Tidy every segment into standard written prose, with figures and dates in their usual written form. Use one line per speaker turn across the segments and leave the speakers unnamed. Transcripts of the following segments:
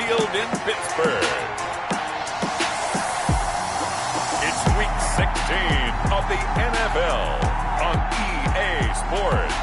Field in Pittsburgh. It's Week 16 of the NFL on EA Sports.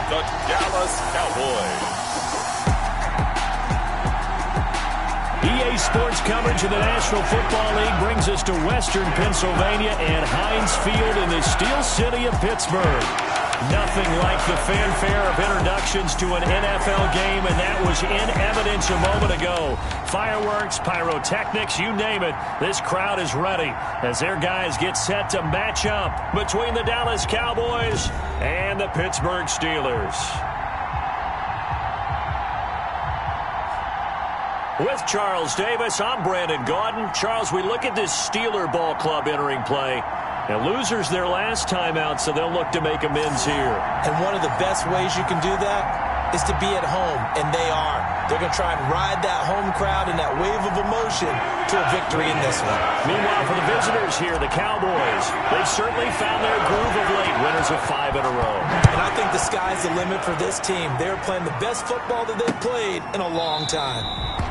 The Dallas Cowboys.
EA Sports coverage of the National Football League brings us to Western Pennsylvania and Heinz Field in the Steel City of Pittsburgh. Nothing like the fanfare of introductions to an NFL game, and that was in evidence a moment ago. Fireworks, pyrotechnics, you name it, this crowd is ready as their guys get set to match up between the Dallas Cowboys and the Pittsburgh Steelers. With Charles Davis, I'm Brandon Gaudin. Charles, we look at this Steeler ball club entering play. And losers their last time out, so they'll look to make amends here.
And one of the best ways you can do that is to be at home, and they are. They're going to try and ride that home crowd and that wave of emotion to a victory in this one.
Meanwhile, for the visitors here, the Cowboys, they've certainly found their groove of late, winners of 5 in a row.
And I think the sky's the limit for this team. They're playing the best football that they've played in a long time.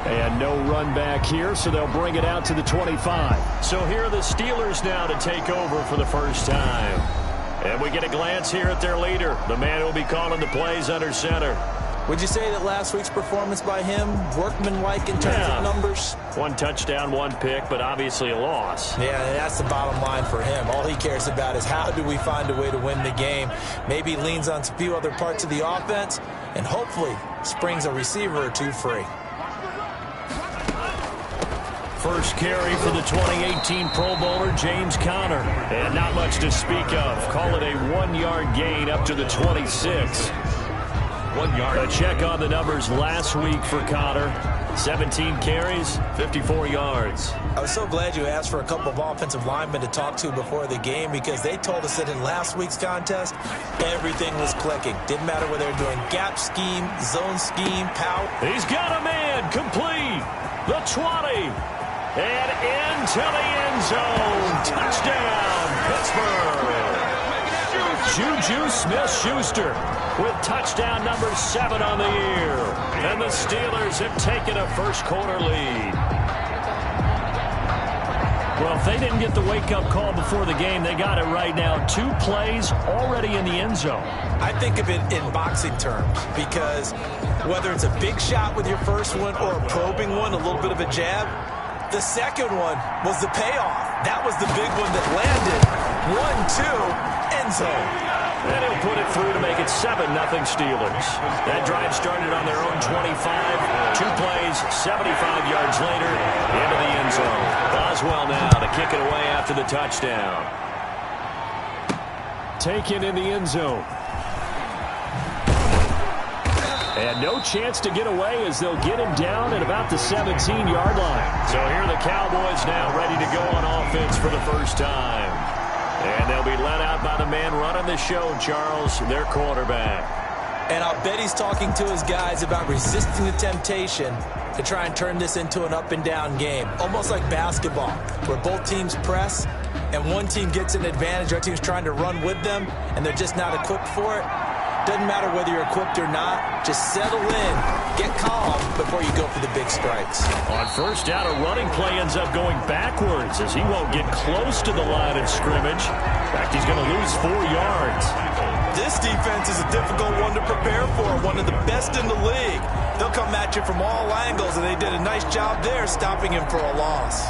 And no run back here, so they'll bring it out to the 25. So here are the Steelers now to take over for the first time. And we get a glance here at their leader, the man who will be calling the plays under center.
Would you say that last week's performance by him, workmanlike in terms of numbers?
1 touchdown, 1 pick, but obviously a loss.
Yeah, that's the bottom line for him. All he cares about is how do we find a way to win the game. Maybe he leans on a few other parts of the offense and hopefully springs a receiver or two free.
First carry for the 2018 Pro Bowler, James Conner. And not much to speak of. Call it a 1-yard gain up to the 26. 1 yard. A check on the numbers last week for Conner. 17 carries, 54 yards.
I was so glad you asked for a couple of offensive linemen to talk to before the game because they told us that in last week's contest, everything was clicking. Didn't matter whether they were doing gap scheme, zone scheme, power.
He's got a man complete. The 20. And into the end zone. Touchdown, Pittsburgh. Juju Smith-Schuster with touchdown number 7 on the year. And the Steelers have taken a first-quarter lead. Well, if they didn't get the wake-up call before the game, they got it right now. 2 plays already in the end zone.
I think of it in boxing terms because whether it's a big shot with your first one or a probing one, a little bit of a jab, the second one was the payoff. That was the big one that landed. 1-2, end zone.
And he'll put it through to make it 7-0 Steelers. That drive started on their own 25. 2 plays, 75 yards later, into the end zone. Boswell now to kick it away after the touchdown. Taken in the end zone. And no chance to get away as they'll get him down at about the 17-yard line. So here are the Cowboys now ready to go on offense for the first time. And they'll be let out by the man running the show, Charles, their quarterback.
And I'll bet he's talking to his guys about resisting the temptation to try and turn this into an up-and-down game. Almost like basketball, where both teams press, and one team gets an advantage, our team's trying to run with them, and they're just not equipped for it. Doesn't matter whether you're equipped or not. Just settle in, get calm before you go for the big strikes.
On first down, a running play ends up going backwards as he won't get close to the line of scrimmage. In fact, he's going to lose 4 yards.
This defense is a difficult one to prepare for, one of the best in the league. They'll come at you from all angles, and they did a nice job there stopping him for a loss.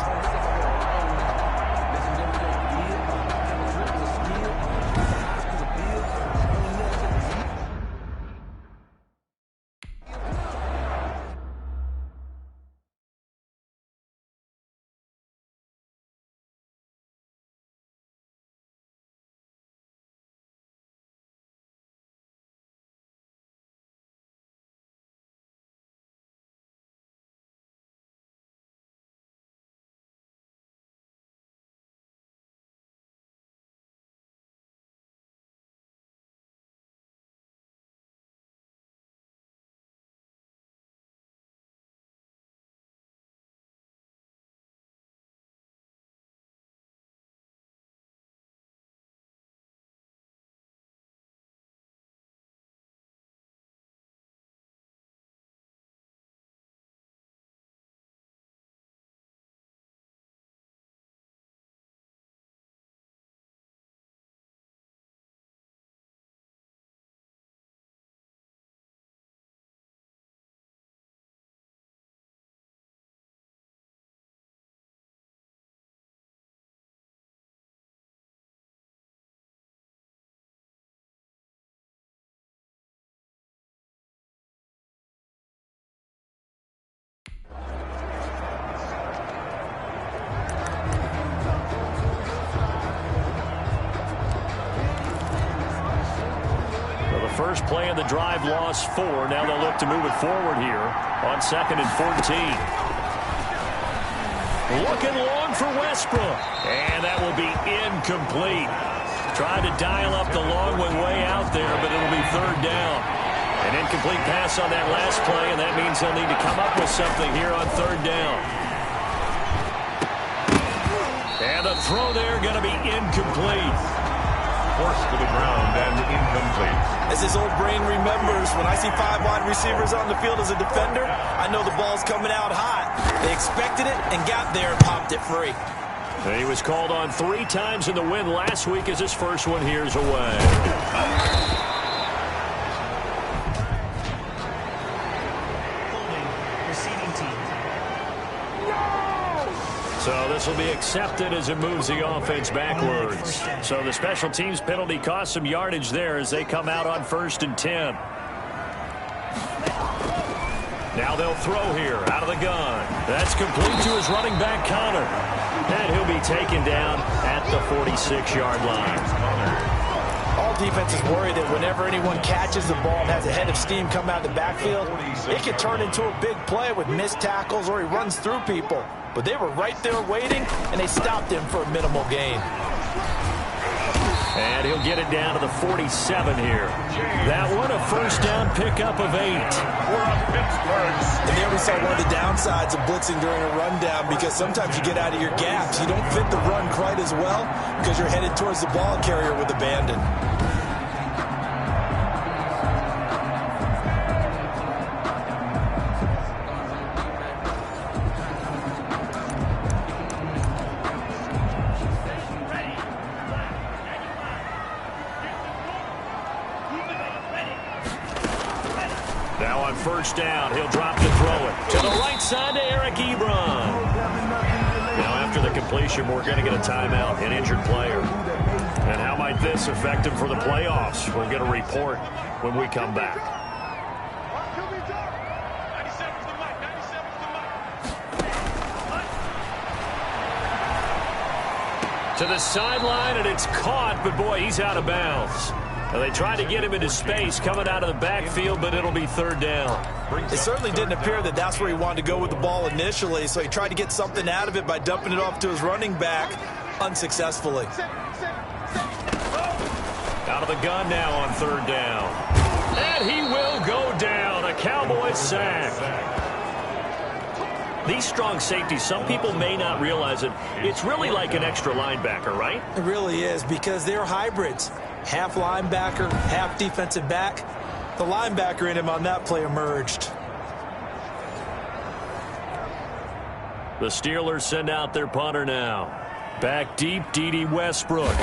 first play of the drive lost 4. Now they'll look to move it forward here on 2nd and 14. Looking long for Westbrook. And that will be incomplete. Tried to dial up the long one way out there, but it'll be 3rd down. An incomplete pass on that last play, and that means they'll need to come up with something here on 3rd down. And the throw there going to be incomplete.
Forced to the ground and incomplete.
As his old brain remembers, when I see 5 wide receivers on the field as a defender, I know the ball's coming out hot. They expected it and got there and popped it free.
He was called on 3 times in the win last week as his first one here's away. So this will be accepted as it moves the offense backwards. So the special teams penalty cost some yardage there as they come out on 1st and 10. Now they'll throw here out of the gun. That's complete to his running back, Connor. And he'll be taken down at the 46-yard line.
All defenses worry that whenever anyone catches the ball and has a head of steam come out of the backfield, it can turn into a big play with missed tackles or he runs through people. But they were right there waiting, and they stopped him for a minimal gain.
And he'll get it down to the 47 here. That one a first down pickup of 8.
And there we saw one of the downsides of blitzing during a rundown because sometimes you get out of your gaps. You don't fit the run quite as well because you're headed towards the ball carrier with abandon.
Now on first down, he'll drop to throw it. To the right side to Eric Ebron. Now after the completion, we're going to get a timeout, an injured player. And how might this affect him for the playoffs? We'll get a report when we come back. To the sideline, and it's caught, but boy, he's out of bounds. Now they tried to get him into space coming out of the backfield, but it'll be 3rd down.
It certainly didn't appear that that's where he wanted to go with the ball initially, so he tried to get something out of it by dumping it off to his running back unsuccessfully.
Out of the gun now on 3rd down. And he will go down. A Cowboys sack. These strong safeties, some people may not realize it. It's really like an extra linebacker, right?
It really is because they're hybrids. Half linebacker, half defensive back. The linebacker in him on that play emerged.
The Steelers send out their punter now. Back deep, D.D. Westbrook.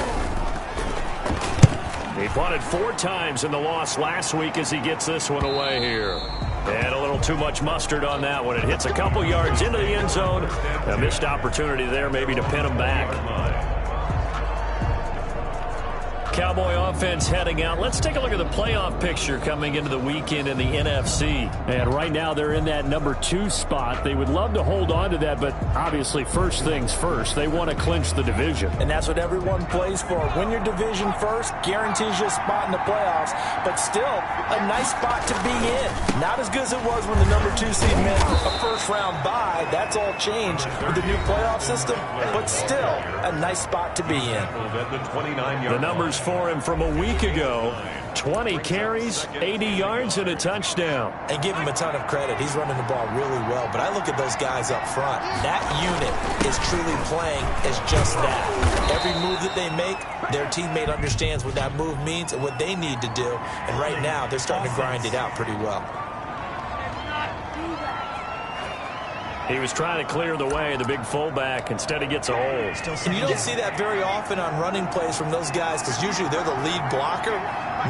He punted 4 times in the loss last week as he gets this one away here. And a little too much mustard on that one. It hits a couple yards into the end zone. A missed opportunity there maybe to pin him back. Cowboy offense heading out. Let's take a look at the playoff picture coming into the weekend in the NFC. And right now they're in that number 2 spot. They would love to hold on to that, but obviously first things first. They want to clinch the division.
And that's what everyone plays for. Win your division first, guarantees you a spot in the playoffs, but still a nice spot to be in. Not as good as it was when the number 2 seed meant a first-round bye. That's all changed with the new playoff system, but still a nice spot to be in.
The numbers for him from a week ago: 20 carries, 80 yards, and a touchdown.
And give him a ton of credit. He's running the ball really well. But I look at those guys up front. That unit is truly playing as just that. Every move that they make, their teammate understands what that move means and what they need to do. And right now, they're starting to grind it out pretty well.
He was trying to clear the way, the big fullback. Instead, he gets a hold.
And you don't see that very often on running plays from those guys because usually they're the lead blocker.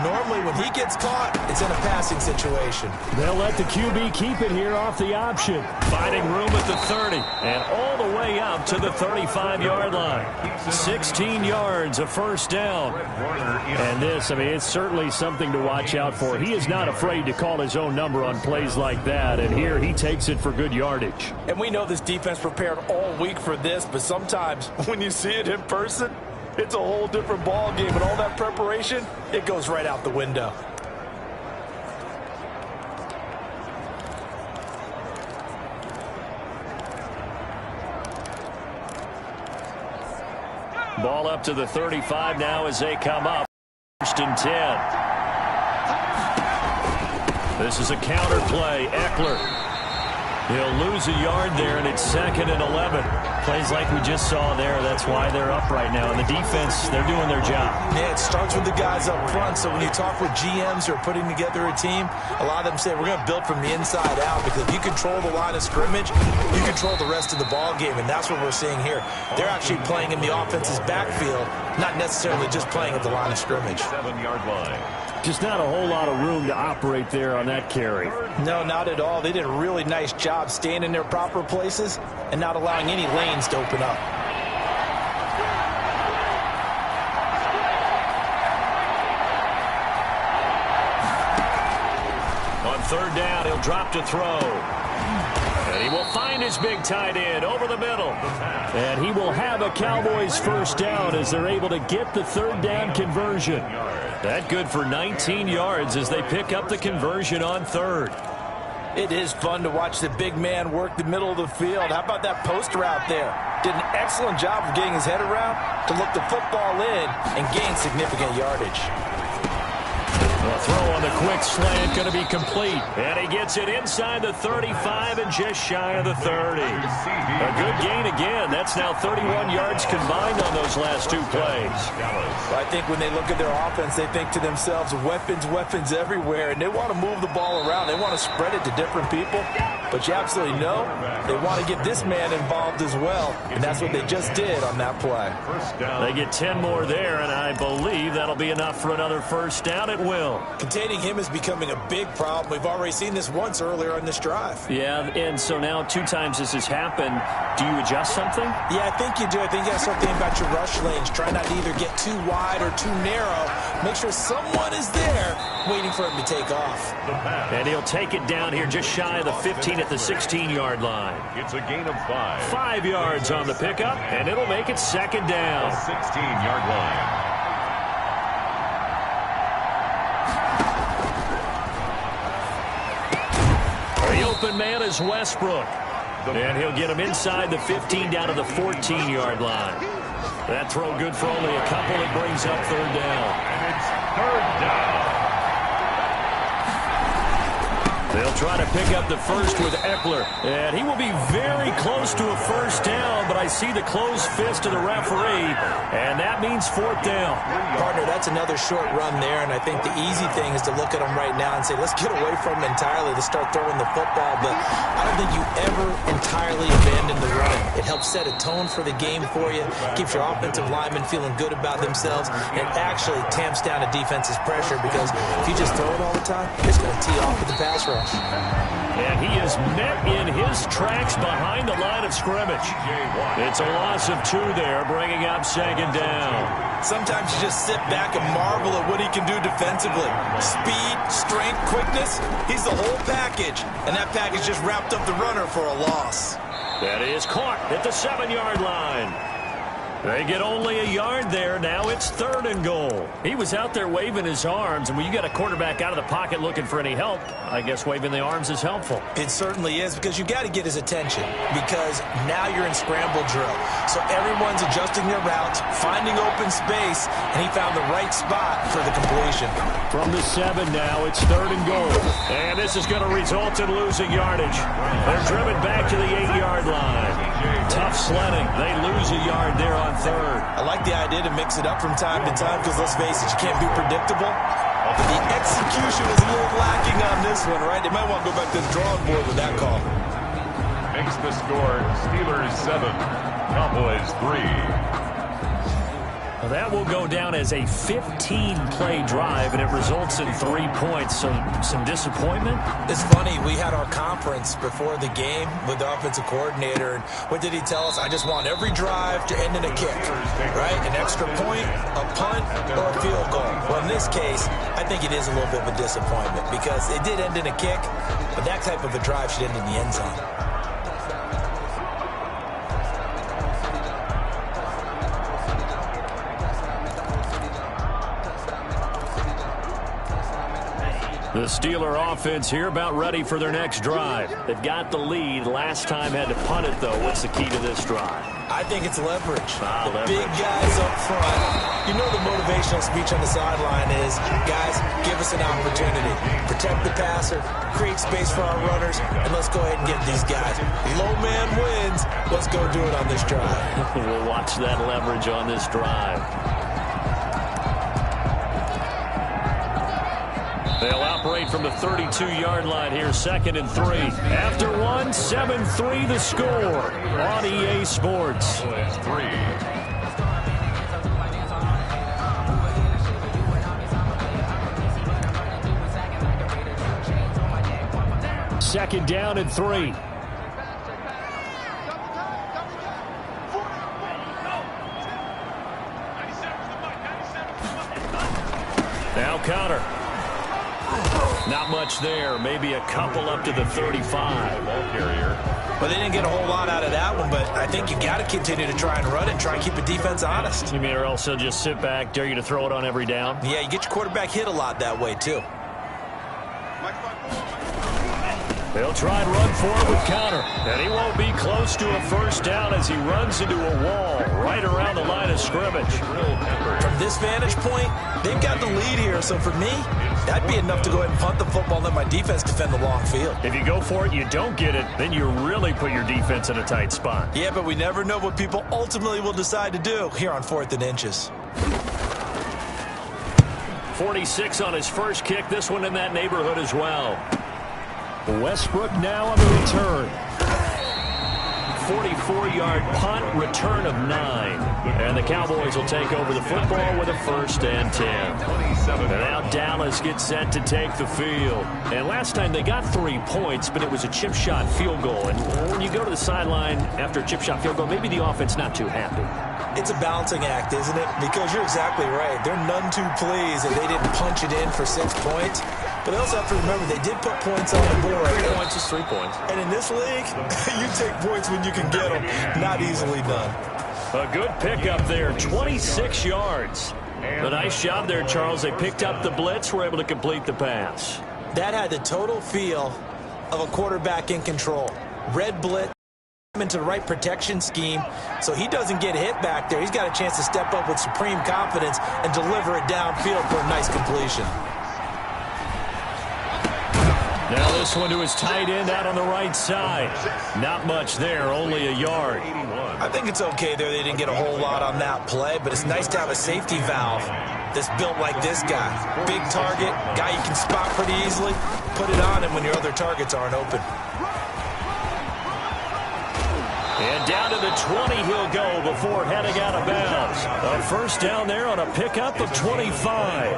Normally, when he gets caught, it's in a passing situation.
They'll let the QB keep it here off the option. Finding room at the 30 and all the way up to the 35-yard line. 16 yards, a first down. And this, I mean, it's certainly something to watch out for. He is not afraid to call his own number on plays like that. And here he takes it for good yardage.
And we know this defense prepared all week for this, but sometimes when you see it in person, it's a whole different ball game, and all that preparation, it goes right out the window.
Ball up to the 35 now as they come up. First and 10. This is a counter play. Eckler. He'll lose a yard there, and it's second and 11. Plays like we just saw there. That's why they're up right now. And the defense, they're doing their job.
Yeah, it starts with the guys up front. So when you talk with GMs who are putting together a team, a lot of them say we're going to build from the inside out, because if you control the line of scrimmage, you control the rest of the ball game, and that's what we're seeing here. They're actually playing in the offense's backfield, not necessarily just playing at the line of scrimmage.
7-yard line.
Just not a whole lot of room to operate there on that carry.
No, not at all. They did a really nice job staying in their proper places and not allowing any lanes to open up.
On third down, he'll drop to throw. And he will find his big tight end over the middle. And he will have a Cowboys first down as they're able to get the third down conversion. That good for 19 yards as they pick up the conversion on third.
It is fun to watch the big man work the middle of the field. How about that post route there? Did an excellent job of getting his head around to look the football in and gain significant yardage.
The throw on the quick slant going to be complete. And he gets it inside the 35 and just shy of the 30. A good gain again. That's now 31 yards combined on those last two plays.
Well, I think when they look at their offense, they think to themselves, weapons, weapons everywhere. And they want to move the ball around. They want to spread it to different people. But you absolutely know they want to get this man involved as well. And that's what they just did on that play.
They get 10 more there, and I believe that'll be enough for another first down. It will.
Containing him is becoming a big problem. We've already seen this once earlier on this drive.
Yeah, and so now 2 times this has happened. Do you adjust something?
Yeah, I think you do. I think you got to start thinking about your rush lanes. Try not to either get too wide or too narrow. Make sure someone is there waiting for him to take off.
And he'll take it down here just shy of the 15 at the 16-yard line.
It's a gain of 5.
5 yards on the pickup, and it'll make it second down.
16-yard line.
The open man is Westbrook. And he'll get him inside the 15 down to the 14-yard line. That throw good for only a couple. It brings up third down.
And it's third down.
They'll try to pick up the first with Eckler. And he will be very close to a first down, but I see the closed fist of the referee, and that means fourth down.
Partner, that's another short run there, and I think the easy thing is to look at him right now and say, let's get away from him entirely to start throwing the football, but I don't think you ever entirely abandon the run. It helps set a tone for the game for you, keeps your offensive linemen feeling good about themselves, and it actually tamps down a defense's pressure, because if you just throw it all the time, it's going to tee off with the pass rush.
And he is met in his tracks behind the line of scrimmage. It's a loss of 2 there, bringing up second down.
Sometimes you just sit back and marvel at what he can do defensively. Speed, strength, quickness, he's the whole package. And that package just wrapped up the runner for a loss.
That is caught at the 7-yard line. They get only a yard there. Now it's third and goal. He was out there waving his arms, and when you got a quarterback out of the pocket looking for any help, I guess waving the arms is helpful.
It certainly is, because you got to get his attention, because now you're in scramble drill. So everyone's adjusting their routes, finding open space, and he found the right spot for the completion.
From the 7 now, it's third and goal. And this is going to result in losing yardage. They're driven back to the 8-yard line. Tough sledding. They lose a yard there on third.
I like the idea to mix it up from time to time, because let's face it, you can't be predictable. But the execution was a little lacking on this one, right? They might want to go back to the drawing board with that call.
Makes the score Steelers 7, Cowboys 3.
Well, that will go down as a 15-play drive, and it results in 3 points. So some disappointment.
It's funny. We had our conference before the game with the offensive coordinator, and what did he tell us? I just want every drive to end in a kick, right? An extra point, a punt, or a field goal. Well, in this case, I think it is a little bit of a disappointment, because it did end in a kick, but that type of a drive should end in the end zone.
The Steeler offense here about ready for their next drive. They've got the lead. Last time had to punt it, though. What's the key to this drive?
I think it's leverage. Big guys up front. You know the motivational speech on the sideline is, guys, give us an opportunity. Protect the passer, create space for our runners, and let's go ahead and get these guys. Low man wins. Let's go do it on this drive.
We'll watch that leverage on this drive. They'll operate from the 32-yard line here, 2nd and 3. After one, 7-3 the score on EA Sports. 2nd down and 3. Now Connor. Not much there. Maybe a couple up to the 35. Ball carrier.
Well, they didn't get a whole lot out of that one, but I think you got to continue to try and run and try and keep the defense honest.
You mean or else they'll just sit back, dare you to throw it on every down?
Yeah, you get your quarterback hit a lot that way, too.
They'll try and run forward with Connor. And he won't be close to a first down as he runs into a wall right around the line of scrimmage.
From this vantage point, they've got the lead here. So for me, that'd be enough to go ahead and punt the football and let my defense defend the long field.
If you go for it, you don't get it, then you really put your defense in a tight spot.
Yeah, but we never know what people ultimately will decide to do here on 4th and inches.
46 on his first kick. This one in that neighborhood as well. Westbrook now on the return. 44-yard punt, return of 9. And the Cowboys will take over the football with a 1st and 10. And now Dallas gets set to take the field. And last time they got 3 points, but it was a chip shot field goal. And when you go to the sideline after a chip shot field goal, maybe the offense not too happy.
It's a balancing act, isn't it? Because you're exactly right. They're none too pleased that they didn't punch it in for 6 points. But they also have to remember they did put points on the board.
3 points is 3 points.
And in this league, you take points when you can get them. Not easily done.
A good pickup there, 26 yards. A nice job there, Charles. They picked up the blitz, were able to complete the pass.
That had the total feel of a quarterback in control. Red blitz into the right protection scheme, so he doesn't get hit back there. He's got a chance to step up with supreme confidence and deliver it downfield for a nice completion.
Now this one to his tight end out on the right side. Not much there, only a yard.
I think it's okay there. They didn't get a whole lot on that play, but it's nice to have a safety valve that's built like this guy. Big target, guy you can spot pretty easily. Put it on him when your other targets aren't open.
And down to the 20 he'll go before heading out of bounds. A 1st down there on a pickup of 25.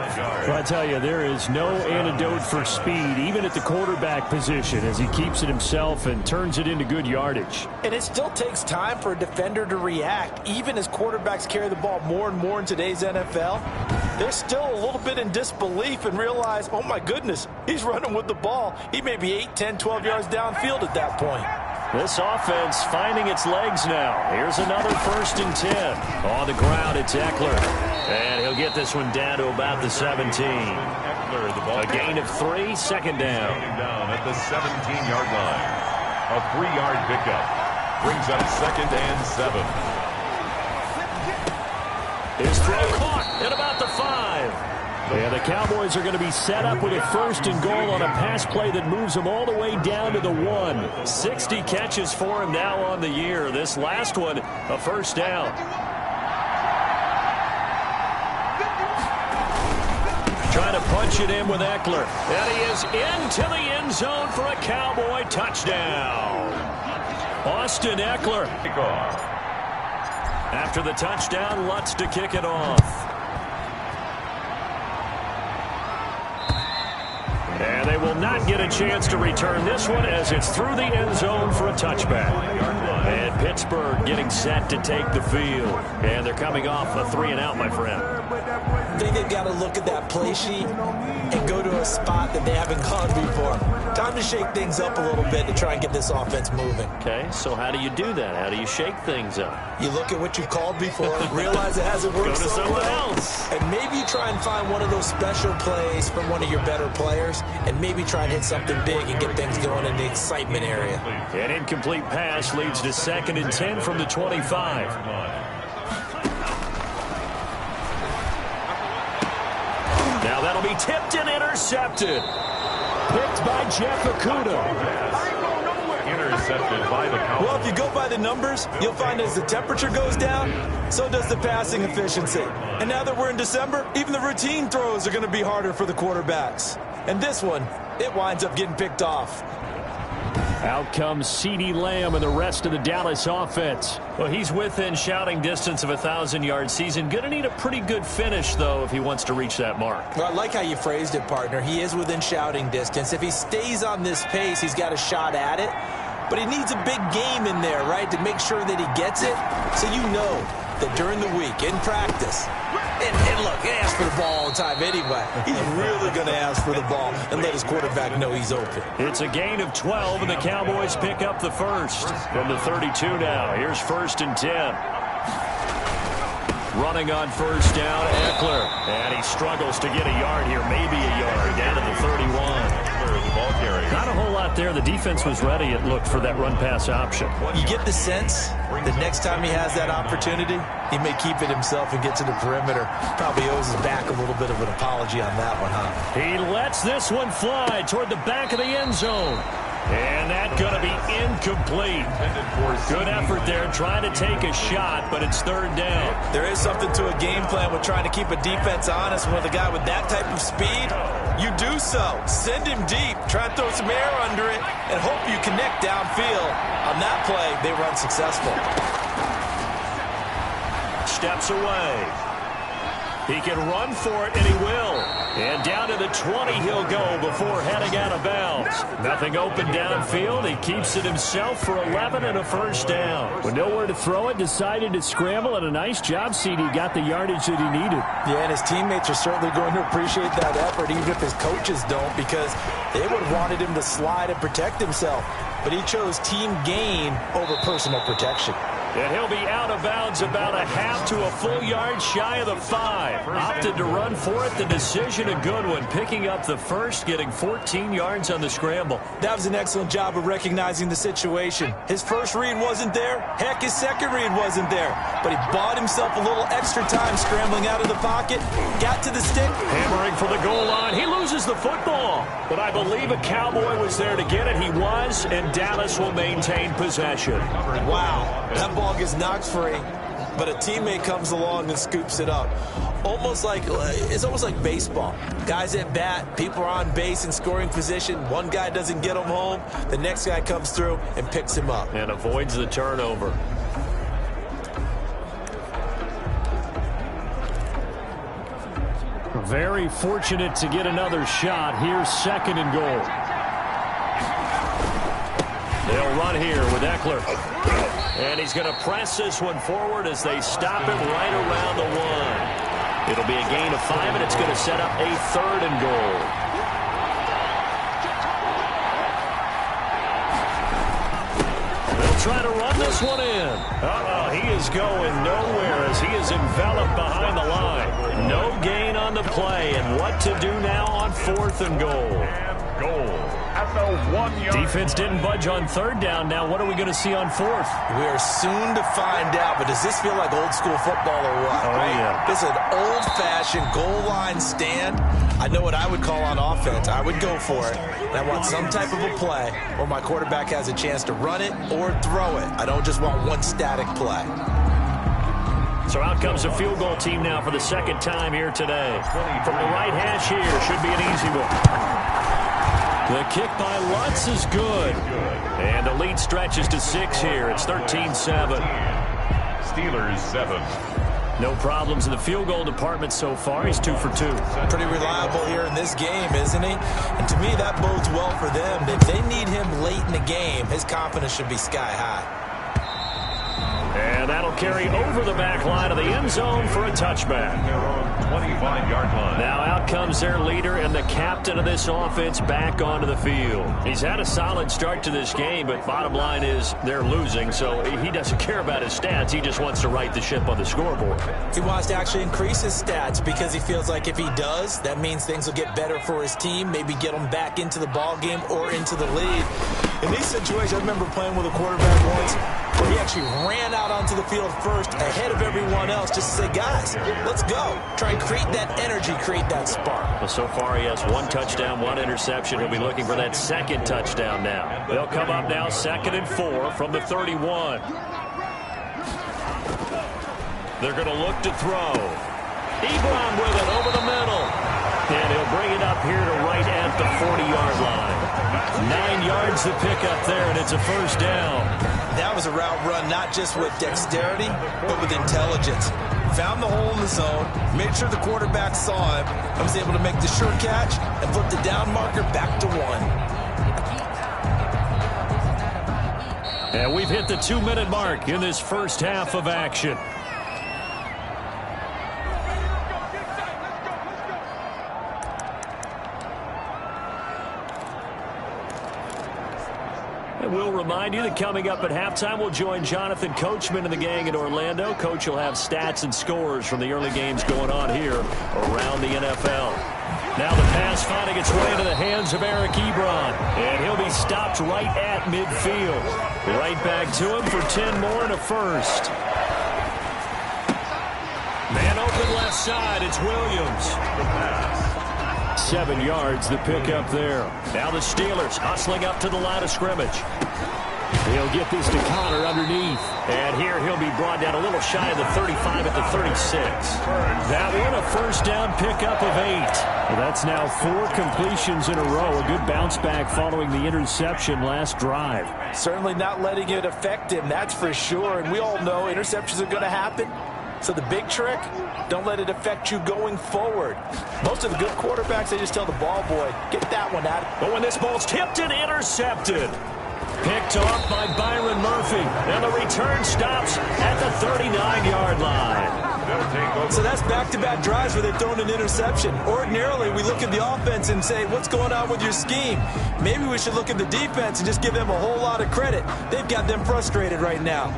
Well, I tell you, there is no antidote for speed, even at the quarterback position, as he keeps it himself and turns it into good yardage.
And it still takes time for a defender to react. Even as quarterbacks carry the ball more and more in today's NFL, they're still a little bit in disbelief and realize, oh my goodness, he's running with the ball. He may be 8, 10, 12 yards downfield at that point.
This offense finding its legs now. Here's another 1st and 10. On the ground, it's Eckler. And he'll get this one down to about the 17. A gain of 3, 2nd down.
At the 17-yard line. A 3-yard pickup. Brings up 2nd and 7.
His throw caught at about the 5. And the Cowboys are going to be set up with a 1st and goal on a pass play that moves him all the way down to the 1. 60 catches for him now on the year. This last one, a 1st down. Trying to punch it in with Eckler. And he is into the end zone for a Cowboy touchdown. Austin Eckler. After the touchdown, Lutz to kick it off. And they will not get a chance to return this one as it's through the end zone for a touchback. And Pittsburgh getting set to take the field. And they're coming off a 3-and-out, my friend.
think they've got to look at that play sheet and go to a spot that they haven't gone before. Time to shake things up a little bit to try and get this offense moving.
Okay, so how do you do that? How do you shake things up?
You look at what you've called before, realize it hasn't worked
Go to
so
someone
well,
else.
and maybe you try and find one of those special plays from one of your better players, and maybe try and hit something big and get things going in the excitement area.
An incomplete pass leads to 2nd and 10 from the 25. Now that'll be tipped and intercepted. Picked by Jeff Okudah.
Intercepted by the Cowboys.
Well, if you go by the numbers, you'll find as the temperature goes down, so does the passing efficiency. And now that we're in December, even the routine throws are going to be harder for the quarterbacks. And this one, it winds up getting picked off.
Out comes CeeDee Lamb and the rest of the Dallas offense. Well, he's within shouting distance of a 1,000-yard season. Going to need a pretty good finish, though, if he wants to reach that mark.
Well, I like how you phrased it, partner. He is within shouting distance. If he stays on this pace, he's got a shot at it. But he needs a big game in there, right, to make sure that he gets it. So you know that during the week, in practice, and look, he asks for the ball all the time anyway. He's really going to ask for the ball and let his quarterback know he's open.
It's a gain of 12, and the Cowboys pick up the first. From the 32 now, here's 1st and 10. Running on 1st down, Eckler. And he struggles to get a yard here, maybe a yard, down to the 31.
Ball carrier.
Not a whole lot there. The defense was ready, it looked, for that run-pass option.
You get the sense that next time he has that opportunity, he may keep it himself and get to the perimeter. Probably owes his back a little bit of an apology on that one, huh?
He lets this one fly toward the back of the end zone. And that's going to be incomplete. Good effort there trying to take a shot, but it's 3rd down.
There is something to a game plan with trying to keep a defense honest. With a guy with that type of speed, you do so. Send him deep. Try and throw some air under it and hope you connect downfield. On that play, they run successful.
Steps away. He can run for it, and he will. And down to the 20 he'll go before heading out of bounds. Nothing open downfield. He keeps it himself for 11 and a 1st down. With nowhere to throw it, decided to scramble, and a nice job, CeeDee. Got the yardage that he needed.
Yeah, and his teammates are certainly going to appreciate that effort, even if his coaches don't, because they would have wanted him to slide and protect himself. But he chose team gain over personal protection.
And he'll be out of bounds about a half to a full yard shy of the 5. Opted to run for it. The decision a good one. Picking up the first, getting 14 yards on the scramble.
That was an excellent job of recognizing the situation. His first read wasn't there. Heck, his second read wasn't there. But he bought himself a little extra time scrambling out of the pocket. Got to the stick.
Hammering for the goal line. He loses the football. But I believe a Cowboy was there to get it. He was, and Dallas will maintain possession.
Wow. That ball gets knocked free, but a teammate comes along and scoops it up. It's almost like baseball. Guys at bat, people are on base in scoring position. One guy doesn't get him home. The next guy comes through and picks him up.
And avoids the turnover. Very fortunate to get another shot. Here's 2nd and goal. They'll run here with Eckler. And he's going to press this one forward as they stop him right around the 1. It'll be a gain of 5, and it's going to set up a 3rd and goal. They'll try to run this one in. He is going nowhere as he is enveloped behind the line. No gain on the play, and what to do now on 4th and goal.
At the 1 yard.
Defense didn't budge on 3rd down. Now what are we going to see on 4th?
We are soon to find out, but does this feel like old school football or what?
Oh, yeah.
This is an old-fashioned goal line stand. I know what I would call on offense. I would go for it. And I want some type of a play where my quarterback has a chance to run it or throw it. I don't just want one static play.
So out comes a field goal team now for the 2nd time here today. From the right hash here, should be an easy one. The kick by Lutz is good. And the lead stretches to 6 here. It's 13-7.
Steelers 7.
No problems in the field goal department so far. He's 2 for 2.
Pretty reliable here in this game, isn't he? And to me, that bodes well for them. If they need him late in the game, his confidence should be sky high.
And that'll carry over the back line of the end zone for a touchback.
25-yard line.
Now out comes their leader and the captain of this offense back onto the field. He's had a solid start to this game, but bottom line is they're losing, so he doesn't care about his stats. He just wants to right the ship on the scoreboard.
He wants to actually increase his stats because he feels like if he does, that means things will get better for his team, maybe get them back into the ball game or into the lead. In these situations, I remember playing with a quarterback once where he actually ran out onto the field first ahead of everyone else just to say, guys, let's go. Try and create that energy, create that spark.
Well, so far he has 1 touchdown, 1 interception. He'll be looking for that 2nd touchdown now. They'll come up now 2nd and 4 from the 31. They're going to look to throw. Ebron with it over the middle. And he'll bring it up here to right at the 40-yard line. 9 yards to pick up there, and it's a first down.
That was a route run not just with dexterity, but with intelligence. Found the hole in the zone, made sure the quarterback saw him, and was able to make the sure catch and flip the down marker back to 1.
And we've hit the 2-minute mark in this first half of action. We'll remind you that coming up at halftime, we'll join Jonathan Coachman and the gang in Orlando. Coach will have stats and scores from the early games going on here around the NFL. Now the pass finding its way into the hands of Eric Ebron, and he'll be stopped right at midfield. Right back to him for 10 more and a first. Man open left side, it's Williams. 7 yards the pick up there. Now the Steelers hustling up to the line of scrimmage. He'll get this to Connor underneath. And here he'll be brought down a little shy of the 35 at the 36. That one a first down pickup of 8. Well, that's now 4 completions in a row. A good bounce back following the interception last drive.
Certainly not letting it affect him, that's for sure. And we all know interceptions are going to happen. So the big trick, don't let it affect you going forward. Most of the good quarterbacks, they just tell the ball boy, get that one out.
But when this ball's tipped and intercepted. Picked off by Byron Murphy. And the return stops at the 39-yard line.
So that's back-to-back drives where they've thrown an interception. Ordinarily, we look at the offense and say, what's going on with your scheme? Maybe we should look at the defense and just give them a whole lot of credit. They've got them frustrated right now.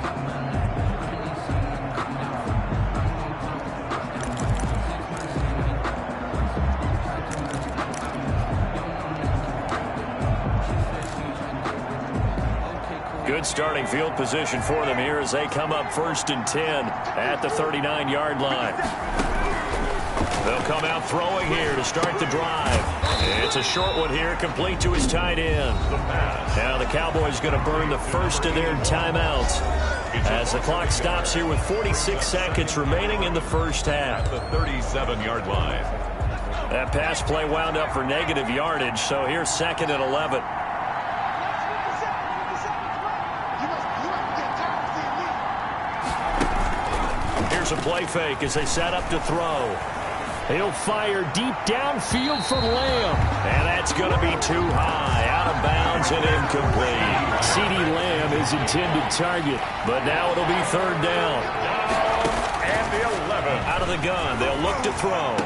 Good starting field position for them here as they come up 1st and 10 at the 39-yard line. They'll come out throwing here to start the drive. It's a short one here, complete to his tight end. Now the Cowboys going to burn the first of their timeouts as the clock stops here with 46 seconds remaining in the first half.
The 37-yard line.
That pass play wound up for negative yardage, so here's 2nd and 11. A play fake as they set up to throw. He'll fire deep downfield for Lamb. And that's going to be too high. Out of bounds and incomplete. CeeDee Lamb is intended target, but now it'll be 3rd down.
And the 11.
Out of the gun, they'll look to throw.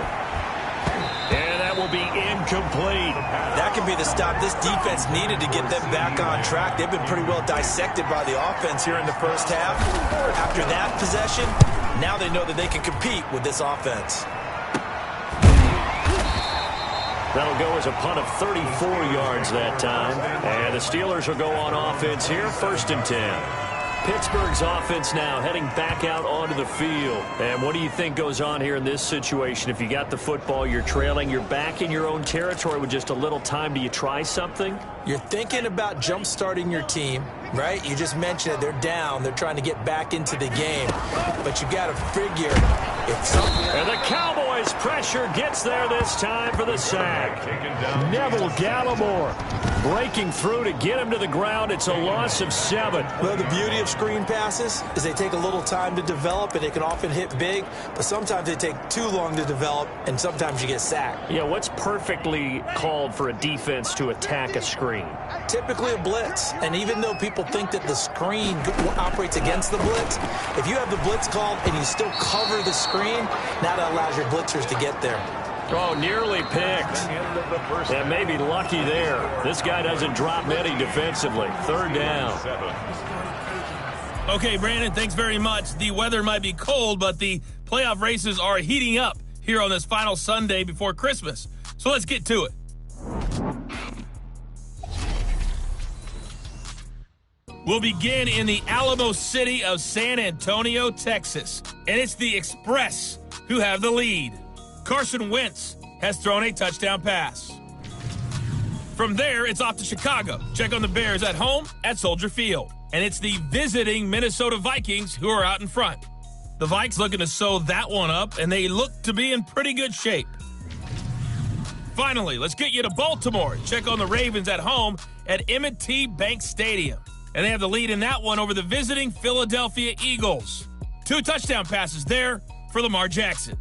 And that will be incomplete.
That could be the stop this defense needed to get them back on track. They've been pretty well dissected by the offense here in the first half. After that possession, now they know that they can compete with this offense.
That'll go as a punt of 34 yards that time. And the Steelers will go on offense here, 1st and 10. Pittsburgh's offense now heading back out onto the field. And what do you think goes on here in this situation? If you got the football, you're trailing, you're back in your own territory with just a little time. Do you try something?
You're thinking about jump-starting your team, right? You just mentioned it. They're down. They're trying to get back into the game. But you got to figure if something...
And the Cowboys pressure gets there this time for the sack. Neville Gallimore breaking through to get him to the ground. It's a loss of 7.
Well, the beauty of screen passes is they take a little time to develop, and they can often hit big, but sometimes they take too long to develop, and sometimes you get sacked.
Yeah, what's perfectly called for a defense to attack a screen?
Typically a blitz, and even though people think that the screen operates against the blitz, if you have the blitz called and you still cover the screen, now that allows your blitz answers to get there.
Oh, nearly picked. And maybe lucky there. This guy doesn't drop many defensively. Third down.
Okay, Brandon, thanks very much. The weather might be cold, but the playoff races are heating up here on this final Sunday before Christmas. So let's get to it. We'll begin in the Alamo city of San Antonio, Texas. And it's the Express who have the lead. Carson Wentz has thrown a touchdown pass. From there, it's off to Chicago. Check on the Bears at home at Soldier Field. And it's the visiting Minnesota Vikings who are out in front. The Vikes looking to sew that one up, and they look to be in pretty good shape. Finally, let's get you to Baltimore. Check on the Ravens at home at M&T Bank Stadium. And they have the lead in that one over the visiting Philadelphia Eagles. 2 touchdown passes there for Lamar Jackson.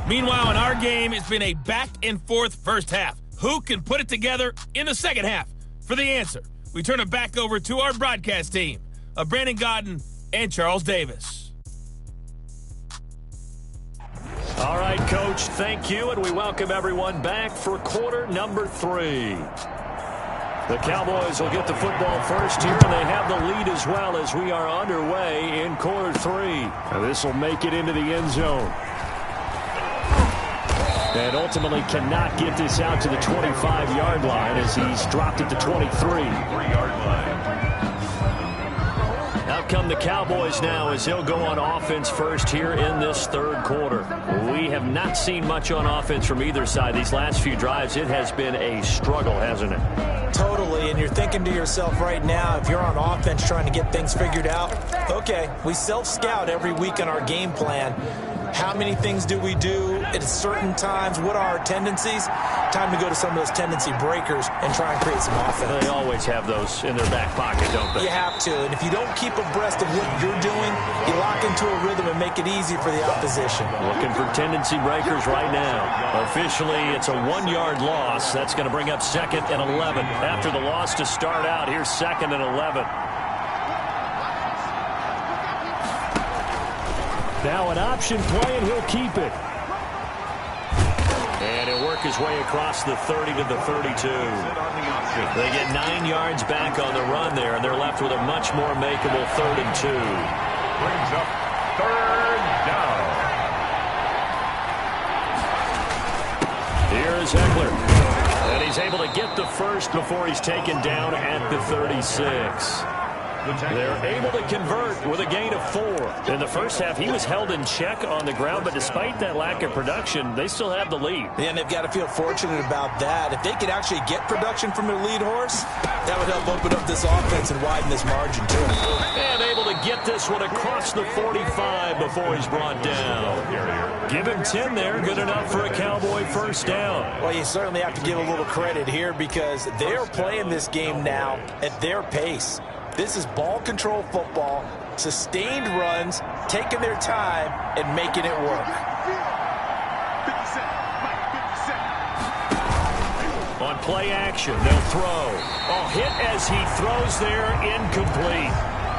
Meanwhile, in our game, it's been a back-and-forth first half. Who can put it together in the second half? For the answer, we turn it back over to our broadcast team of Brandon Godden and Charles Davis.
All right, Coach, thank you, and we welcome everyone back for quarter number 3. The Cowboys will get the football first here, and they have the lead as well as we are underway in quarter 3. Now this will make it into the end zone. And ultimately cannot get this out to the 25-yard line as he's dropped it to 23.
3-yard line.
Out come the Cowboys now as he'll go on offense first here in this third quarter. We have not seen much on offense from either side. These last few drives, it has been a struggle, hasn't it?
Totally, and you're thinking to yourself right now, if you're on offense trying to get things figured out, okay, we self-scout every week on our game plan. How many things do we do at certain times? What are our tendencies? Time to go to some of those tendency breakers and try and create some offense.
They always have those in their back pocket, don't they?
You have to, and if you don't keep abreast of what you're doing, you lock into a rhythm and make it easy for the opposition.
Looking for tendency breakers right now. Officially, it's a 1-yard loss. That's going to bring up 2nd and 11. After the loss to start out, here's 2nd and 11. Now an option play, and he'll keep it. And he'll work his way across the 30 to the 32. They get 9 yards back on the run there, and they're left with a much more makeable 3rd and 2.
Brings up 3rd down.
Here's Eckler. And he's able to get the first before he's taken down at the 36. They're able to convert with a gain of 4. In the first half, he was held in check on the ground, but despite that lack of production, they still have the lead.
Yeah, and they've got to feel fortunate about that. If they could actually get production from their lead horse, that would help open up this offense and widen this margin, too.
And able to get this one across the 45 before he's brought down. Give him 10 there, good enough for a Cowboy first down.
Well, you certainly have to give a little credit here because they're playing this game now at their pace. This is ball control football, sustained runs, taking their time, and making it work.
On play action, they'll throw. A hit as he throws there, incomplete.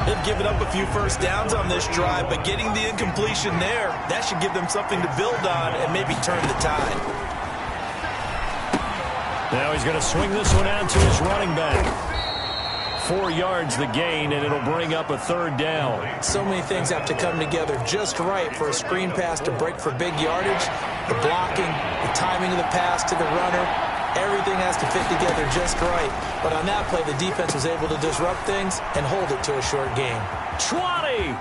They've given up a few first downs on this drive, but getting the incompletion there, that should give them something to build on and maybe turn the tide.
Now he's going to swing this one out to his running back. 4 yards the gain, and it'll bring up a 3rd down.
So many things have to come together just right for a screen pass to break for big yardage. The blocking, the timing of the pass to the runner, everything has to fit together just right. But on that play, the defense was able to disrupt things and hold it to a short game.
20!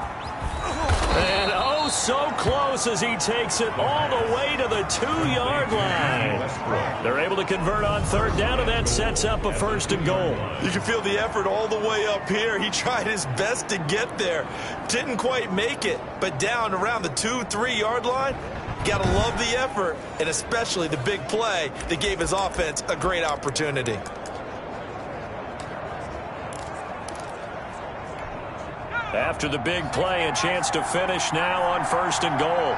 And oh, so close as he takes it all the way to the 2-yard line. They're able to convert on 3rd down, and that sets up a 1st and goal.
You can feel the effort all the way up here. He tried his best to get there. Didn't quite make it, but down around the 2-3 yard line, got to love the effort, and especially the big play that gave his offense a great opportunity.
After the big play, a chance to finish now on 1st and goal.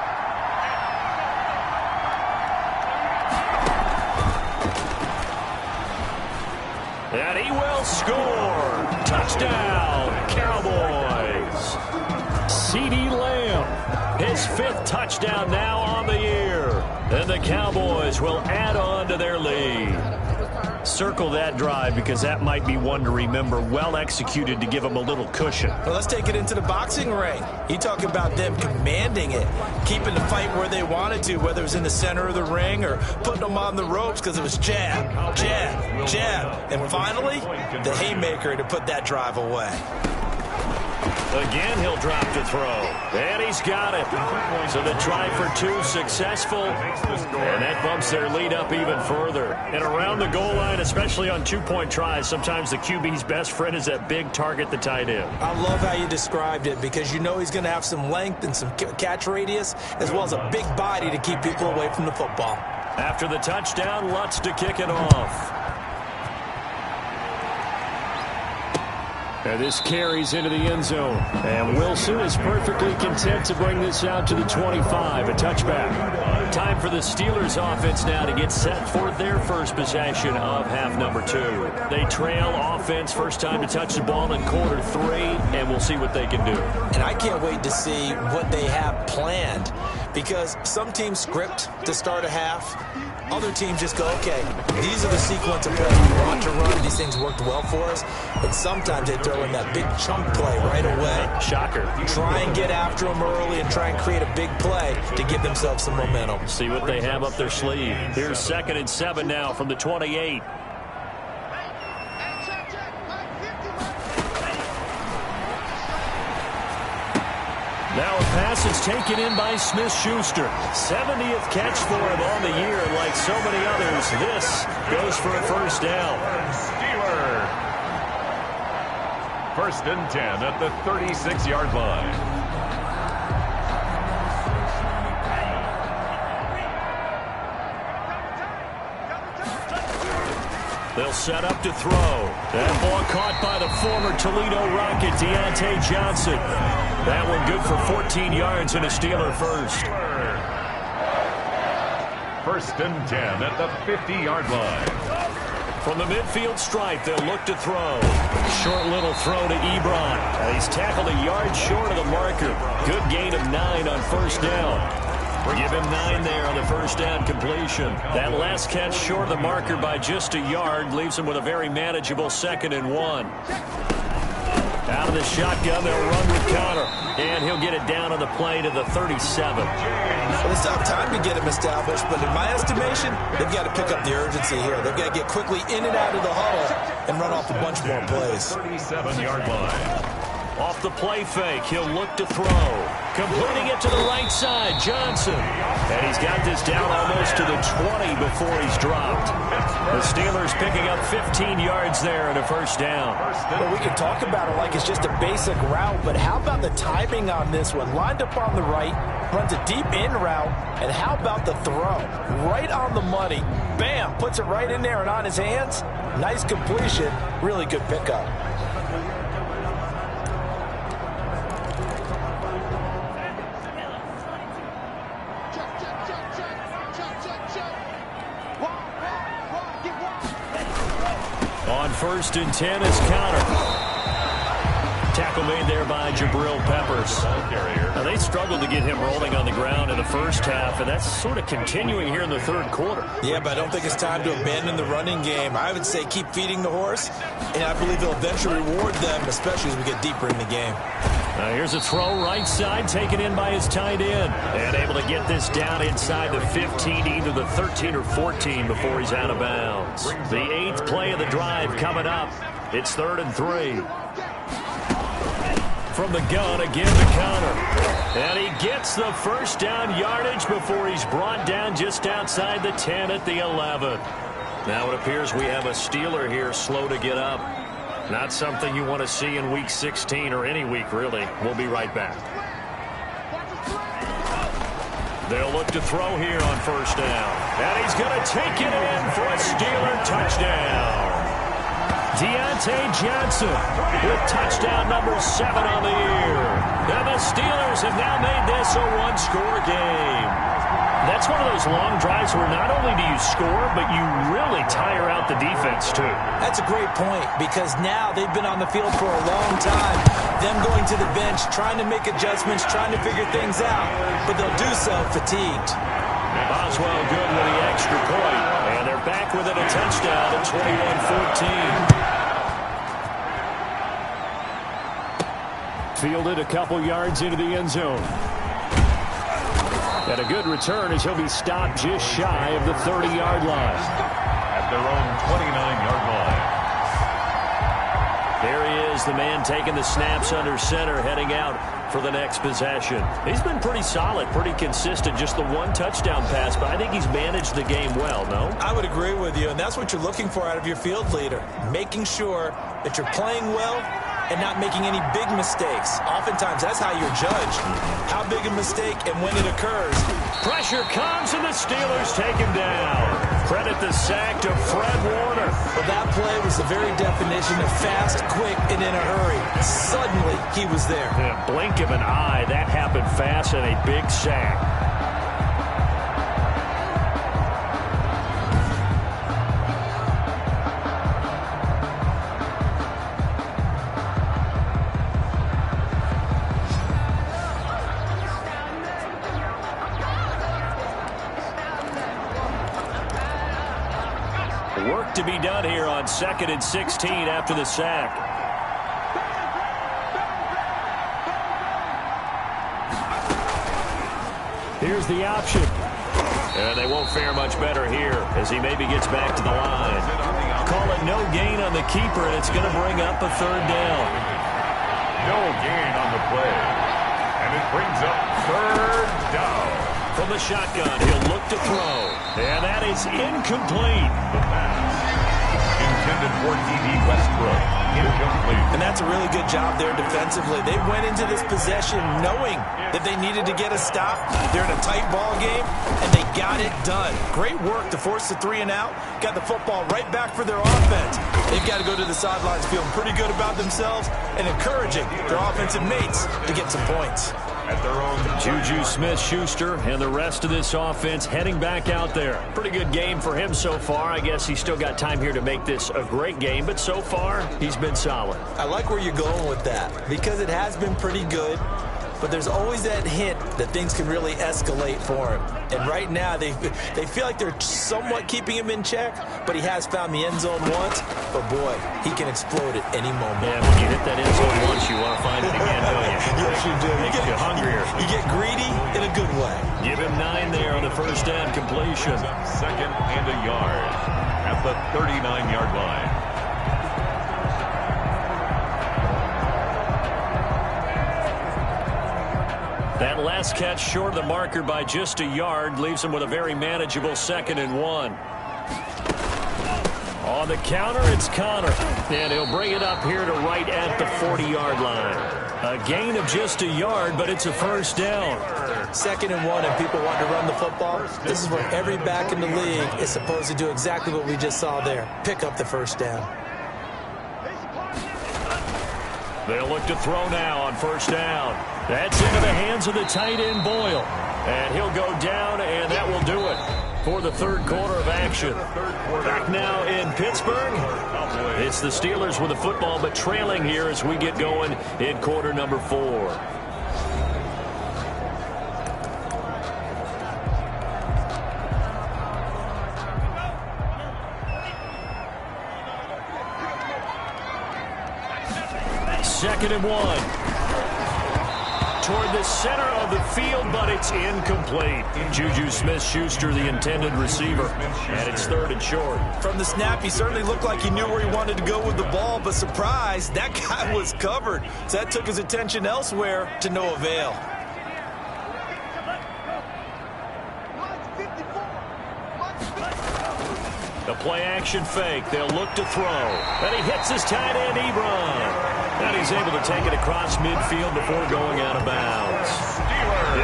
And he will score. Touchdown, Cowboys. CeeDee Lamb. His 5th touchdown now on the year. And the Cowboys will add on to their lead. Circle that drive because that might be one to remember. Well executed to give them a little cushion.
Well, let's take it into the boxing ring. You talk about them commanding it, keeping the fight where they wanted to, whether it was in the center of the ring or putting them on the ropes because it was jab, jab, jab. And finally, the haymaker to put that drive away.
Again, he'll drop to throw. And he's got it. So the try for 2 successful. And that bumps their lead up even further. And around the goal line, especially on 2-point tries, sometimes the QB's best friend is that big target, the tight end.
I love how you described it because you know he's going to have some length and some catch radius as well as a big body to keep people away from the football.
After the touchdown, Lutz to kick it off. And this carries into the end zone. And Wilson is perfectly content to bring this out to the 25, a touchback. Time for the Steelers offense now to get set for their first possession of half number 2. They trail offense first time to touch the ball in quarter 3, and we'll see what they can do.
And I can't wait to see what they have planned because some teams script to start a half. Other teams just go, okay, these are the sequence of plays we want to run. These things worked well for us. And sometimes they throw in that big chunk play right away.
Shocker.
Try and get after them early and try and create a big play to give themselves some momentum.
See what they have up their sleeve. Here's 2nd and 7 now from the 28. Now a pass is taken in by Smith-Schuster. 70th catch for him on the year, and like so many others, this goes for a first down.
Steelers. 1st and 10 at the 36-yard line.
They'll set up to throw. That ball caught by the former Toledo Rocket, Deontay Johnson. That one good for 14 yards and a Steeler first.
1st and 10 at the 50-yard line.
From the midfield stripe, they'll look to throw. Short little throw to Ebron. He's tackled a yard short of the marker. Good gain of 9 on first down. Give him 9 there on the first down completion. That last catch short of the marker by just a yard leaves him with a very manageable 2nd and 1. Out of the shotgun, they'll run with Connor. And he'll get it down on the play to the 37.
Well, it's not time to get him established, but in my estimation, they've got to pick up the urgency here. They've got to get quickly in and out of the huddle and run off a bunch more plays.
37-yard line.
Off the play fake, he'll look to throw. Completing it to the right side, Johnson. And he's got this down almost to the 20 before he's dropped. The Steelers picking up 15 yards there and a first down.
Well, we can talk about it like it's just a basic route, but how about the timing on this one? Lined up on the right, runs a deep in route, and how about the throw? Right on the money. Bam, puts it right in there and on his hands. Nice completion, really good pickup.
On 1st and 10 is Connor. Tackle made there by Jabril Peppers. Now, they struggled to get him rolling on the ground in the first half, and that's sort of continuing here in the 3rd quarter.
Yeah, but I don't think it's time to abandon the running game. I would say keep feeding the horse, and I believe he'll eventually reward them, especially as we get deeper in the game.
Now here's a throw right side, taken in by his tight end. And able to get this down inside the 15, either the 13 or 14 before he's out of bounds. The 8th play of the drive coming up. It's 3rd and 3. From the gun, again to Connor. And he gets the first down yardage before he's brought down just outside the 10 at the 11. Now it appears we have a Steeler here slow to get up. Not something you want to see in Week 16 or any week, really. We'll be right back. They'll look to throw here on first down. And he's going to take it in for a Steeler touchdown. Deontay Johnson with touchdown number 7 on the year. And the Steelers have now made this a one-score game. That's one of those long drives where not only do you score, but you really tire out the defense, too.
That's a great point, because now they've been on the field for a long time. Them going to the bench, trying to make adjustments, trying to figure things out, but they'll do so fatigued.
Boswell good with the extra point, and they're back within a touchdown at 21-14. Fielded a couple yards into the end zone. And a good return as he'll be stopped just shy of the 30-yard line.
At their own 29-yard line.
There he is, the man taking the snaps under center, heading out for the next possession. He's been pretty solid, pretty consistent, just the one touchdown pass, but I think he's managed the game well, no?
I would agree with you, and that's what you're looking for out of your field leader, making sure that you're playing well and not making any big mistakes. Oftentimes, that's how you're judged. How big a mistake and when it occurs.
Pressure comes, and the Steelers take him down. Credit the sack to Fred Warner.
Well, that play was the very definition of fast, quick, and in a hurry. Suddenly, he was there.
In a blink of an eye, that happened fast, and a big sack. Work to be done here on 2nd and 16 after the sack. Here's the option. And they won't fare much better here as he maybe gets back to the line. Call it no gain on the keeper, and it's going to bring up a 3rd down.
No gain on the play. And it brings up 3rd down.
From the shotgun, he'll look to throw. And that is incomplete.
The pass intended for D.D. Westbrook. Incomplete.
And that's a really good job there defensively. They went into this possession knowing that they needed to get a stop. They're in a tight ball game, and they got it done. Great work to force the 3 and out. Got the football right back for their offense. They've got to go to the sidelines feeling pretty good about themselves and encouraging their offensive mates to get some points.
At their own
Juju Smith-Schuster and the rest of this offense heading back out there. Pretty good game for him so far. I guess he's still got time here to make this a great game, but so far he's been solid.
I like where you're going with that because it has been pretty good, but there's always that hint that things can really escalate for him. And right now they feel like they're somewhat keeping him in check, but he has found the end zone once. But boy, he can explode at any moment.
Yeah, when you hit that end zone once, you want to find it again, don't you?
Yes, you do.
Makes you hungrier.
You get greedy in a good way.
Give him 9 there on the 1st down completion.
2nd and a yard at the 39-yard line.
That last catch short of the marker by just a yard leaves him with a very manageable 2nd and 1. On the counter, it's Connor, and he'll bring it up here to right at the 40-yard line. A gain of just a yard, but it's a 1st down.
2nd and 1, and people want to run the football. This is where every back in the league is supposed to do exactly what we just saw there. Pick up the 1st down.
They'll look to throw now on 1st down. That's into the hands of the tight end, Boyle. And he'll go down, and that will do it for the 3rd quarter of action. Back now in Pittsburgh. It's the Steelers with the football, but trailing here as we get going in quarter number 4. Second and 1. Toward the center of the field, but it's incomplete. Juju Smith-Schuster, the intended receiver, and it's 3rd and short.
From the snap, he certainly looked like he knew where he wanted to go with the ball, but surprise, that guy was covered. So that took his attention elsewhere to no avail.
The play-action fake. They'll look to throw. And he hits his tight end, Ebron. And he's able to take it across midfield before going out of bounds.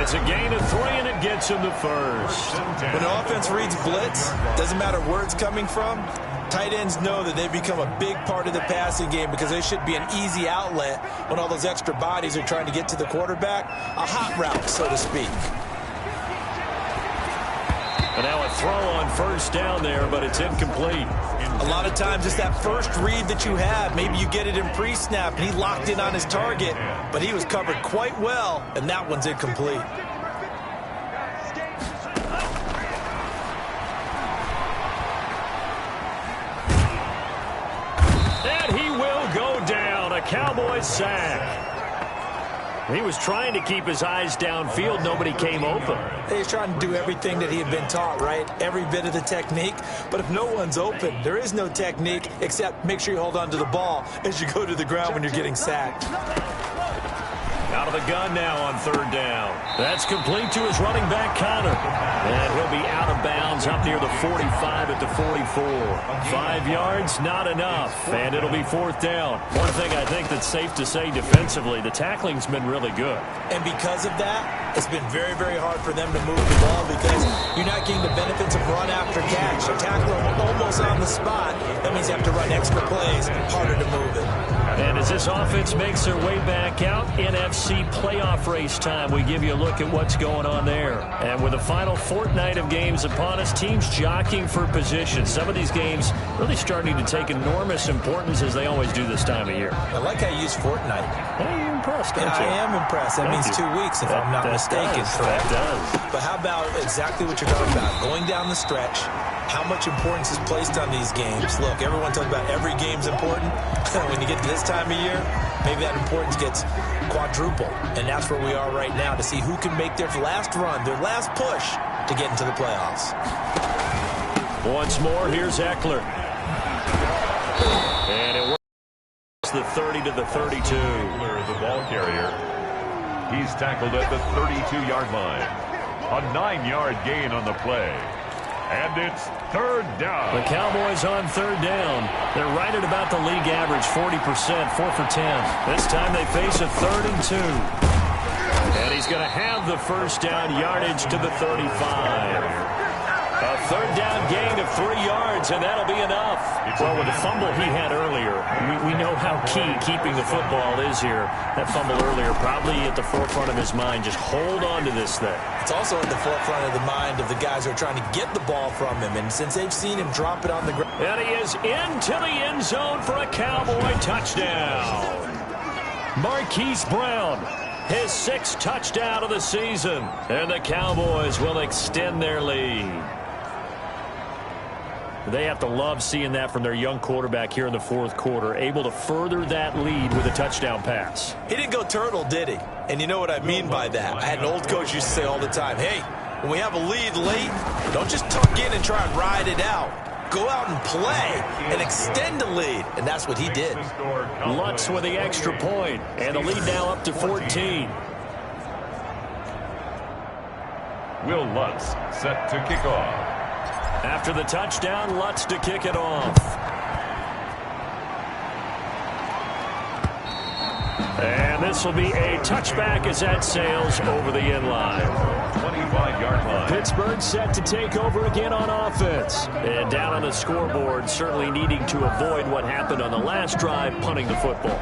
It's a gain of 3, and it gets him to 1st.
When an offense reads blitz, doesn't matter where it's coming from, tight ends know that they've become a big part of the passing game because they should be an easy outlet when all those extra bodies are trying to get to the quarterback. A hot route, so to speak.
And now a throw on first down there, but it's incomplete.
A lot of times it's that first read that you have. Maybe you get it in pre-snap, and he locked in on his target, but he was covered quite well, and that one's incomplete.
And he will go down. A Cowboys sack. He was trying to keep his eyes downfield. Nobody came open.
He's trying to do everything that he had been taught, right? Every bit of the technique. But if no one's open, there is no technique except make sure you hold on to the ball as you go to the ground when you're getting sacked.
Out of the gun now on third down. That's complete to his running back, Connor. And he'll be out of bounds up near the 45 at the 44. 5 yards, not enough. And it'll be fourth down. One thing I think that's safe to say defensively, the tackling's been really good.
And because of that, it's been very, very hard for them to move the ball because you're not getting the benefits of run after catch. You tackle them almost on the spot. That means you have to run extra plays, harder to move it.
And as this offense makes their way back out, NFC playoff race time, we give you a look at what's going on there. And with the final fortnight of games upon us, teams jockeying for position. Some of these games really starting to take enormous importance as they always do this time of year.
I like how you use fortnight.
Hey, you're impressed, aren't you?
I am impressed. That means 2 weeks, if I'm not mistaken.
Correct. That does.
But how about exactly what you're talking about? Going down the stretch, how much importance is placed on these games. Look, everyone talks about every game's important. When you get to this time of year, maybe that importance gets quadruple. And that's where we are right now to see who can make their last run, their last push to get into the playoffs.
Once more, here's Eckler. And it works the 30 to the 32.
Eckler, the ball carrier. He's tackled at the 32-yard line. A 9-yard gain on the play. And it's third down.
The Cowboys on third down. They're right at about the league average, 40%, 4 for 10. This time they face a 3rd and 2. And he's going to have the first down yardage to the 35. A third down gain of 3 yards, and that'll be enough. Well, with the fumble he had earlier, we know how key keeping the football is here. That fumble earlier probably at the forefront of his mind. Just hold on to this thing.
It's also at the forefront of the mind of the guys who are trying to get the ball from him. And since they've seen him drop it on the ground.
And he is into the end zone for a Cowboy touchdown. Marquise Brown, his 6th touchdown of the season. And the Cowboys will extend their lead. They have to love seeing that from their young quarterback here in the 4th quarter, able to further that lead with a touchdown pass.
He didn't go turtle, did he? And you know what I mean by that. I had an old coach used to say all the time, hey, when we have a lead late, don't just tuck in and try and ride it out. Go out and play and extend the lead. And that's what he did.
Lutz with the extra point, and the lead now up to 14.
Will Lutz set to kick off.
After the touchdown, Lutz to kick it off. And this will be a touchback as that sails over the end line.
25-yard line.
Pittsburgh set to take over again on offense. And down on the scoreboard, certainly needing to avoid what happened on the last drive, punting the football.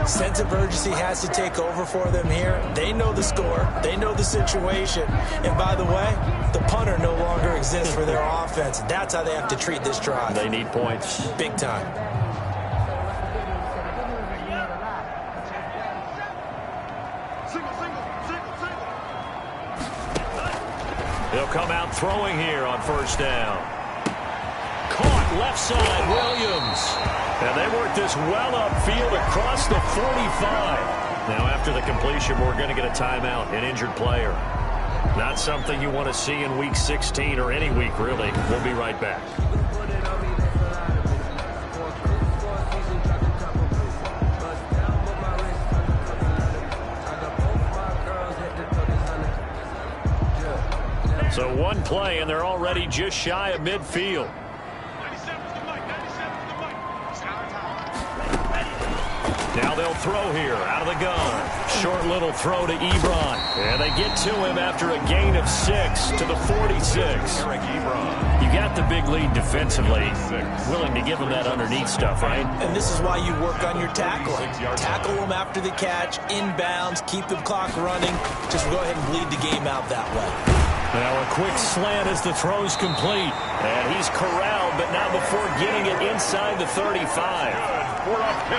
Sense of urgency has to take over for them here. They know the score. They know the situation. And by the way, the punter no longer exists for their offense. That's how they have to treat this drive.
They need points.
Big time.
They'll come out throwing here on first down. Caught left side, Williams. And they work this well upfield across the 45. Now after the completion, we're going to get a timeout, an injured player. Not something you want to see in Week 16 or any week, really. We'll be right back. So one play, and they're already just shy of midfield. Now they'll throw here out of the gun. Short little throw to Ebron. And they get to him after a gain of 6 to the 46. You got the big lead defensively. Willing to give him that underneath stuff, right?
And this is why you work on your tackling. Tackle them after the catch, inbounds, keep the clock running. Just go ahead and bleed the game out that way.
Now a quick slant as the throw's complete. And he's corralled, but not before getting it inside the 35.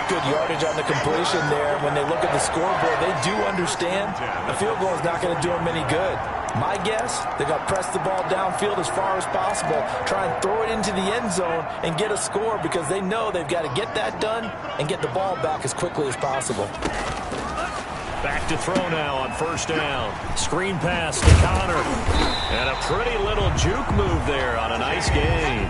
Good yardage on the completion there. When they look at the scoreboard, they do understand a field goal is not going to do them any good. My guess, they're going to press the ball downfield as far as possible, try and throw it into the end zone and get a score because they know they've got to get that done and get the ball back as quickly as possible.
Back to throw now on first down. Screen pass to Connor. And a pretty little juke move there on a nice gain.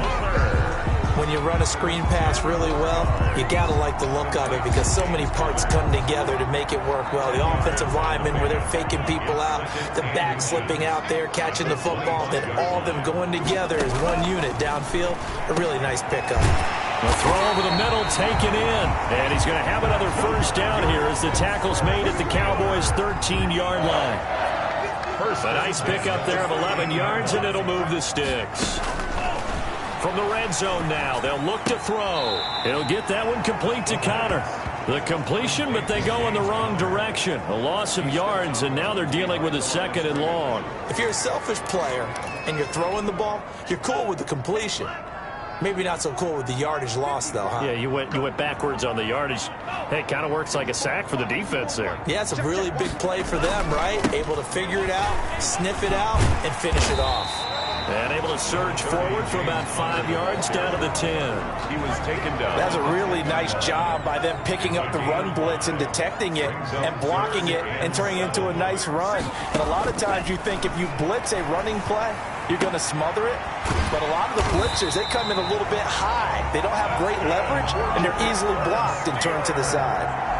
When you run a screen pass really well, you got to like the look of it because so many parts come together to make it work well. The offensive linemen, where they're faking people out, the back slipping out there, catching the football, then all of them going together as one unit downfield. A really nice pickup.
The throw over the middle taken in. And he's going to have another first down here as the tackle's made at the Cowboys' 13-yard line. A nice pickup there of 11 yards, and it'll move the sticks. From the red zone now, they'll look to throw. He'll get that one complete to Connor. The completion, but they go in the wrong direction. A loss of yards, and now they're dealing with a 2nd and long.
If you're a selfish player and you're throwing the ball, you're cool with the completion. Maybe not so cool with the yardage loss, though, huh?
Yeah, you went backwards on the yardage. Hey, it kind of works like a sack for the defense there.
Yeah, it's a really big play for them, right? Able to figure it out, sniff it out, and finish it off.
And able to surge forward for about 5 yards down to the 10.
He was taken down.
That's a really nice job by them picking up the run blitz and detecting it and blocking it and turning it into a nice run. And a lot of times you think if you blitz a running play, you're going to smother it. But a lot of the blitzers, they come in a little bit high. They don't have great leverage, and they're easily blocked and turned to the side.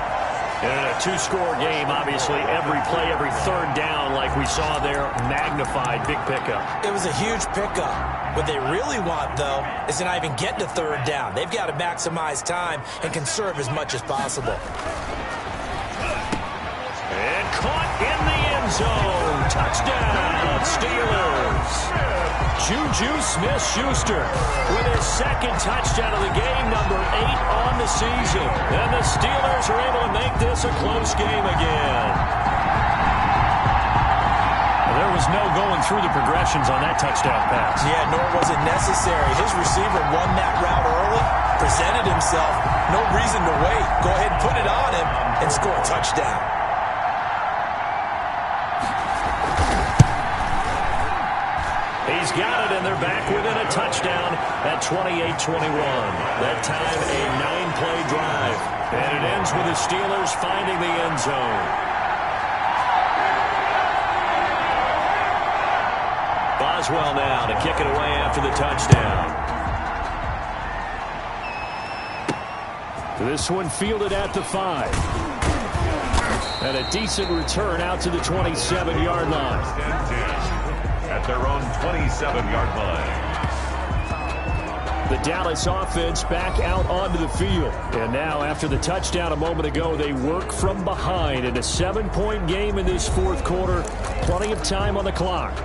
In a 2-score game, obviously, every play, every third down, like we saw there, magnified, big pickup.
It was a huge pickup. What they really want, though, is to not even get to third down. They've got to maximize time and conserve as much as possible.
And caught in the end zone. Touchdown, Steelers. Juju Smith-Schuster with his 2nd touchdown of the game, number 8 on the season. And the Steelers are able to make this a close game again. There was no going through the progressions on that touchdown pass.
Yeah, nor was it necessary. His receiver won that route early, presented himself, no reason to wait. Go ahead and put it on him and score a touchdown.
He's got it, and they're back within a touchdown at 28-21. That time, a 9-play drive. And it ends with the Steelers finding the end zone. Boswell now to kick it away after the touchdown. This one fielded at the 5. And a decent return out to the 27-yard line.
At their own 27-yard line.
The Dallas offense back out onto the field. And now, after the touchdown a moment ago, they work from behind in a 7-point game in this 4th quarter. Plenty of time on the clock.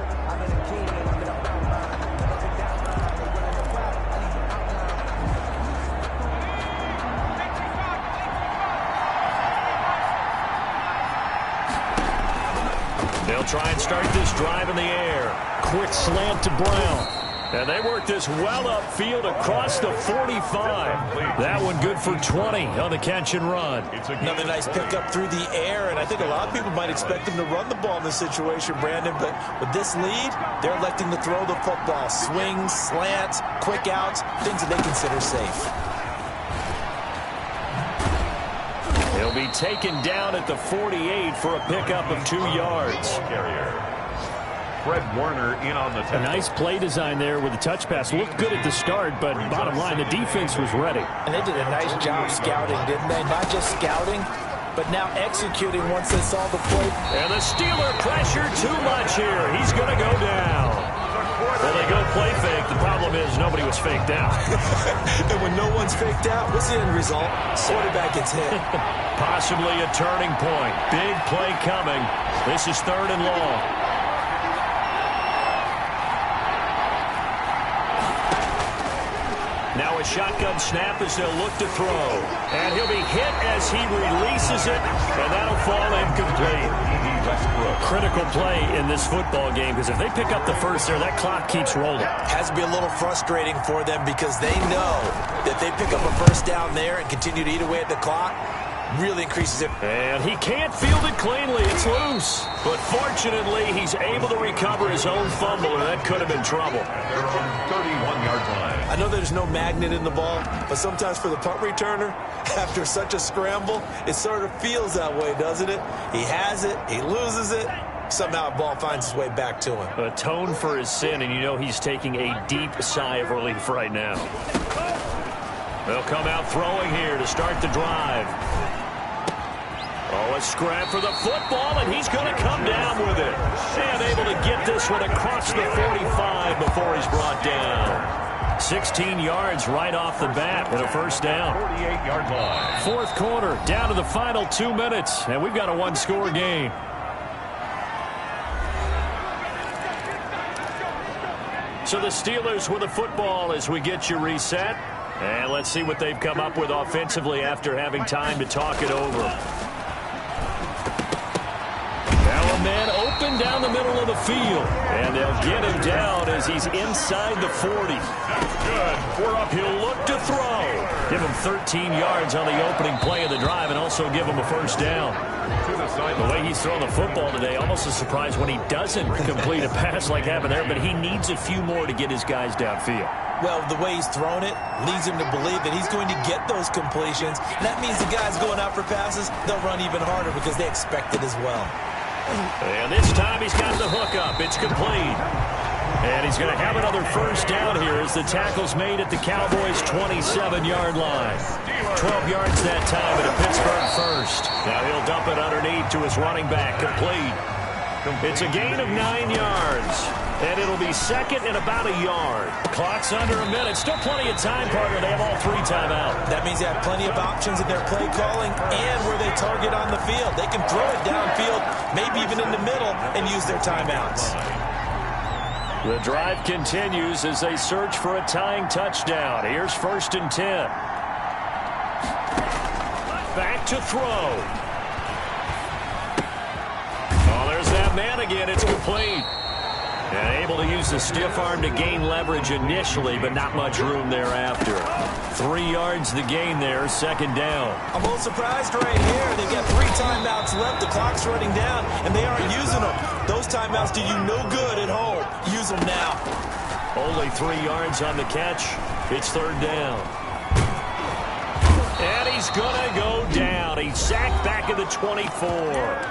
They'll try and start this drive in the air. Quick slant to Brown. And they work this well upfield across the 45. That one good for 20 on the catch and run.
Another nice pickup through the air, and I think a lot of people might expect them to run the ball in this situation, Brandon, but with this lead, they're electing to throw the football. Swings, slants, quick outs, things that they consider safe.
He'll be taken down at the 48 for a pickup of 2 yards.
Fred Warner in on the tackle.
A nice play design there with the touch pass. Looked good at the start, but bottom line, the defense was ready.
And they did a nice job scouting, didn't they? Not just scouting, but now executing once they saw the play.
And the Steeler pressure too much here. He's going to go down. Well, they go play fake. The problem is nobody was faked out.
And when no one's faked out, what's the end result? Quarterback gets hit.
Possibly a turning point. Big play coming. This is 3rd and long. Now a shotgun snap as they'll look to throw. And he'll be hit as he releases it, and that'll fall incomplete.
Westbrook.
Critical play in this football game, because if they pick up the first there, that clock keeps rolling.
Has to be a little frustrating for them because they know that they pick up a first down there and continue to eat away at the clock. Really increases it.
And he can't field it cleanly. It's loose. But fortunately, he's able to recover his own fumble, and that could have been trouble.
They're on 31-yard line.
I know there's no magnet in the ball, but sometimes for the punt returner, after such a scramble, it sort of feels that way, doesn't it? He has it, he loses it, somehow the ball finds its way back to him.
Atone for his sin, and you know he's taking a deep sigh of relief right now. They'll come out throwing here to start the drive. Oh, a scrap for the football, and he's going to come down with it. And able to get this one across the 45 before he's brought down. 16 yards right off the bat and a first down.
48-yard line.
Fourth quarter, down to the final 2 minutes, and we've got a one-score game. So the Steelers with the football as we get you reset. And let's see what they've come up with offensively after having time to talk it over. Now a man open down the middle of the field. And they'll get him down as he's inside the 40.
Good. We're up.
He'll look to throw. Give him 13 yards on the opening play of the drive and also give him a first down. The way he's thrown the football today, almost a surprise when he doesn't complete a pass like happened there, but he needs a few more to get his guys downfield.
Well, the way he's thrown it leads him to believe that he's going to get those completions. And that means the guys going out for passes, they'll run even harder because they expect it as well.
And this time he's got the hook up. It's complete. And he's going to have another first down here as the tackle's made at the Cowboys' 27-yard line. 12 yards that time at a Pittsburgh first. Now he'll dump it underneath to his running back. Complete. It's a gain of 9 yards. And it'll be second and about a yard. Clock's under a minute. Still plenty of time, partner. They have all 3 timeouts.
That means they have plenty of options in their play calling and where they target on the field. They can throw it downfield, maybe even in the middle, and use their timeouts.
The drive continues as they search for a tying touchdown. Here's 1st and 10. Back to throw. Oh, there's that man again. It's complete. And able to use the stiff arm to gain leverage initially, but not much room thereafter. 3 yards the gain there, second down.
I'm a little surprised right here. They've got 3 timeouts left. The clock's running down, and they aren't using them. Those timeouts do you no good at home. Use them now.
Only 3 yards on the catch. It's third down. And he's going to go down. He's sacked back at the 24.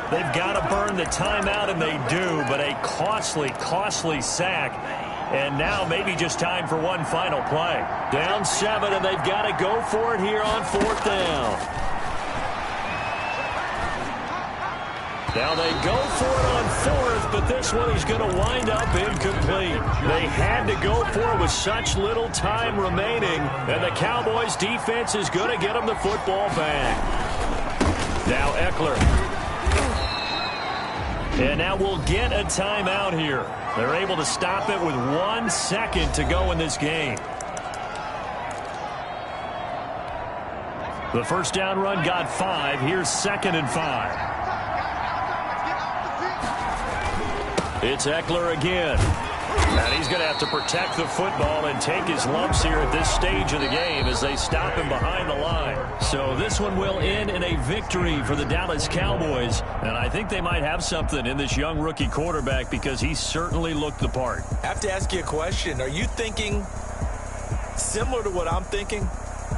They've got to burn the timeout, and they do, but a costly, costly sack. And now maybe just time for one final play. Down 7, and they've got to go for it here on 4th down. Now they go for it on 4th, but this one is going to wind up incomplete. They had to go for it with such little time remaining, and the Cowboys defense is going to get them the football back. Now Eckler. And now we'll get a timeout here. They're able to stop it with 1 second to go in this game. The first down run got 5. Here's 2nd and 5. It's Eckler again. And he's going to have to protect the football and take his lumps here at this stage of the game as they stop him behind the line. So this one will end in a victory for the Dallas Cowboys. And I think they might have something in this young rookie quarterback because he certainly looked the part.
I have to ask you a question. Are you thinking similar to what I'm thinking?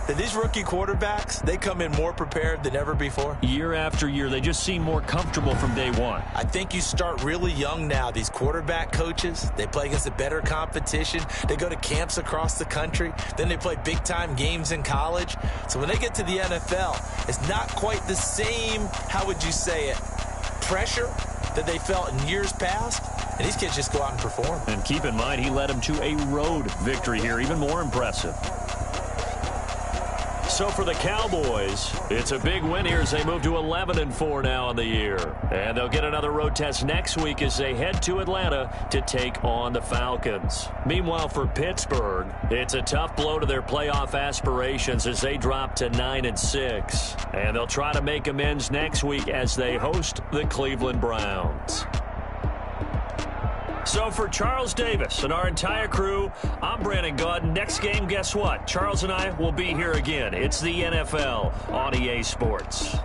That these rookie quarterbacks, they come in more prepared than ever before?
Year after year, they just seem more comfortable from day one.
I think you start really young now. These quarterback coaches, they play against a better competition. They go to camps across the country. Then they play big-time games in college. So when they get to the NFL, it's not quite the same, how would you say it, pressure that they felt in years past. And these kids just go out and perform.
And keep in mind, he led them to a road victory here, even more impressive. So for the Cowboys, it's a big win here as they move to 11-4 now on the year. And they'll get another road test next week as they head to Atlanta to take on the Falcons. Meanwhile, for Pittsburgh, it's a tough blow to their playoff aspirations as they drop to 9-6. And they'll try to make amends next week as they host the Cleveland Browns. So for Charles Davis and our entire crew, I'm Brandon Gaudin. Next game, guess what? Charles and I will be here again. It's the NFL on EA Sports.